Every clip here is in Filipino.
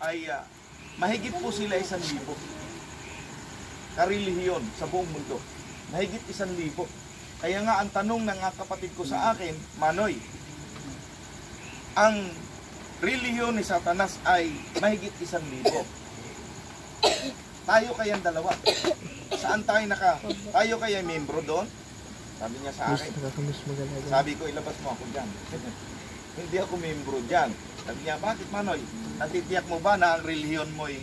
ay mahigit po sila 1,000 karelihiyon sa buong mundo. Mahigit 1,000. Kaya nga ang tanong ng kapatid ko sa akin, Manoy, ang relihiyon ni Satanas ay mahigit 1,000. Tayo kayang dalawa. Saan tayo tayo kaya membro doon? Sabi niya sa akin. Sabi ko, ilabas mo ako dyan. Hindi ako membro dyan. Sabi niya, bakit Manoy? Natitiyak mo ba na ang relihiyon mo ay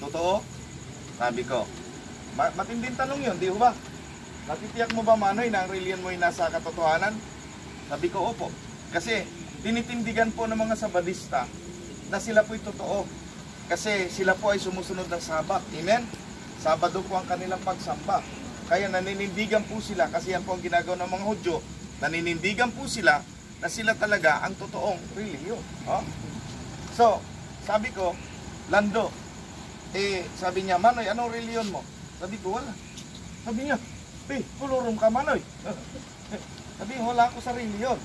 totoo? Sabi ko, matinding tanong yun, di ba? Natitiyak mo ba Manoy na ang relihiyon mo ay nasa katotohanan? Sabi ko, opo. Kasi tinitindigan po ng mga Sabadista na sila po'y totoo. Kasi sila po ay sumusunod ng Sabat. Amen? Sabado po ang kanilang pagsamba. Kaya naninindigan po sila, kasi yan po ang ginagawa ng mga Hudyo, naninindigan po sila na sila talaga ang totoong relihiyon. Oh? So, sabi ko, Lando, sabi niya, Manoy, anong relihiyon mo? Sabi ko, wala. Sabi niya, pulurum ka Manoy. Sabi niya, wala ako sa relihiyon.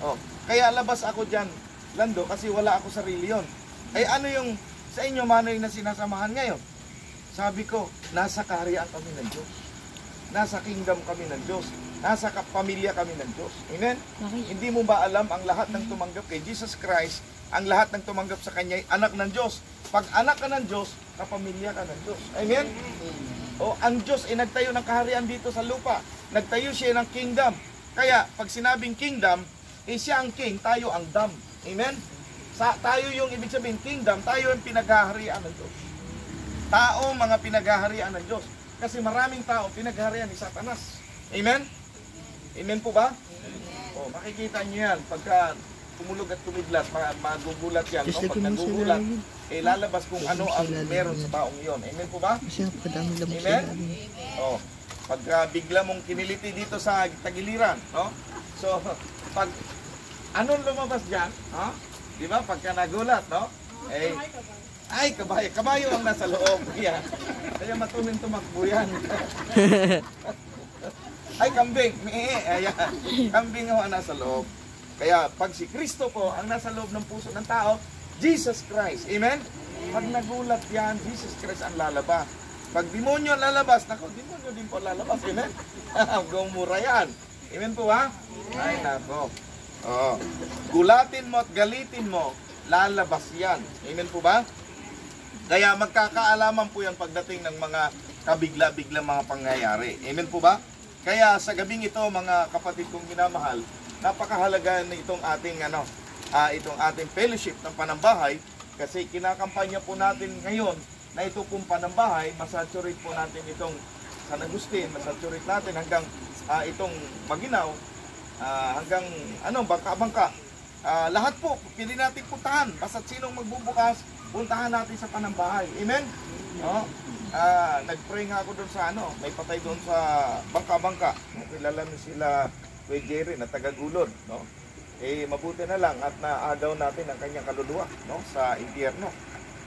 Oh, kaya labas ako dyan, Lando, kasi wala ako sa relihiyon. Ano yung sa inyo Manoy na sinasamahan ngayon? Sabi ko, nasa kaharian kami ng Diyos. Nasa kingdom kami ng Diyos. Nasa pamilya kami ng Diyos. Amen? Okay. Hindi mo ba alam ang lahat ng tumanggap kay Jesus Christ, ang lahat ng tumanggap sa Kanya ay anak ng Diyos. Pag anak ka ng Diyos, kapamilya ka ng Diyos. Amen? O, ang Diyos ay nagtayo ng kaharian dito sa lupa. Nagtayo siya ng kingdom. Kaya, pag sinabing kingdom, siya ang king, tayo ang dam. Amen? Tayo yung ibig sabihin, kingdom, tayo yung pinaghaharian ng Diyos. Tao, mga pinaghaharian ng Diyos. Kasi maraming tao pinaghaharian ni Satanas. Amen? Amen po ba? O, makikita niyo yan. Pagka tumulog at tumiglas, magugulat yan. No? Pag nagugulat, lalabas kung ano ang meron sa taong yon. Amen po ba? Amen? O, pagka bigla mong kiniliti dito sa tagiliran, no? So, pag anong lumabas dyan, ha? Di ba? Pagka nagulat, no? Ay, kabayo. Kabayo ang nasa loob. Kaya matuloy tumakbo yan. Ay, kambing. Ayan. Kambing ang nasa loob. Kaya pag si Kristo po ang nasa loob ng puso ng tao, Jesus Christ. Amen? Pag nagulat yan, Jesus Christ ang lalabas. Pag demonyo lalabas, nako, demonyo din po lalabas. Amen? Gumura yan. Amen po ha? Ay, nako. Oh. Gulatin mo at galitin mo, lalabas yan. Amen po ba? Kaya magkakaalaman po yan pagdating ng mga kabigla-bigla mga pangyayari. Amen po ba? Kaya sa gabing ito, mga kapatid kong minamahal, napakahalaga na itong ating itong ating fellowship ng panambahay, kasi kinakampanya po natin ngayon na ito pong panambahay, masaturate po natin itong San Agustin, masaturate natin hanggang itong Maginaw, hanggang Bangka-Bangka. Lahat po, pili natin puntahan. Basta't sinong magbubukas, puntahan natin sa panambahay. Amen? No? Nag-pray nga ako doon sa may patay doon sa Bangka-Bangka. Kilala mo sila Kuya Jerry na taga-Gulod, no? Mabuti na lang at naadaw natin ang kanyang kaluluwa, no, sa impyerno.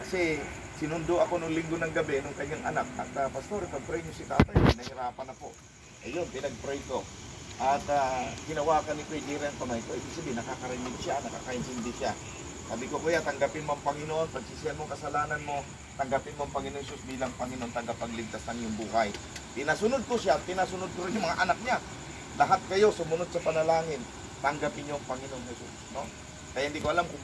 Kasi sinundo ako nung linggo ng gabi nung kanyang anak at pastor, pag-pray niyo si tatay, nahirapan na po. Ayun, pinag-pray ko. At ginawakan ni Kuya Jerry ang kamay ko. Ibig sabihin, nakakarinig siya, nakakaintindi siya. Sabi ko, Kuya, tanggapin mo ang Panginoon, pagsisihan mo kasalanan mo, tanggapin mo ang Panginoon Jesus bilang Panginoon, tagapagligtas ng iyong buhay. Tinasunod ko siya, tinasunod ko rin yung mga anak niya. Lahat kayo sumunod sa panalangin, tanggapin niyo ang Panginoon Jesus. No? Kaya hindi ko alam kung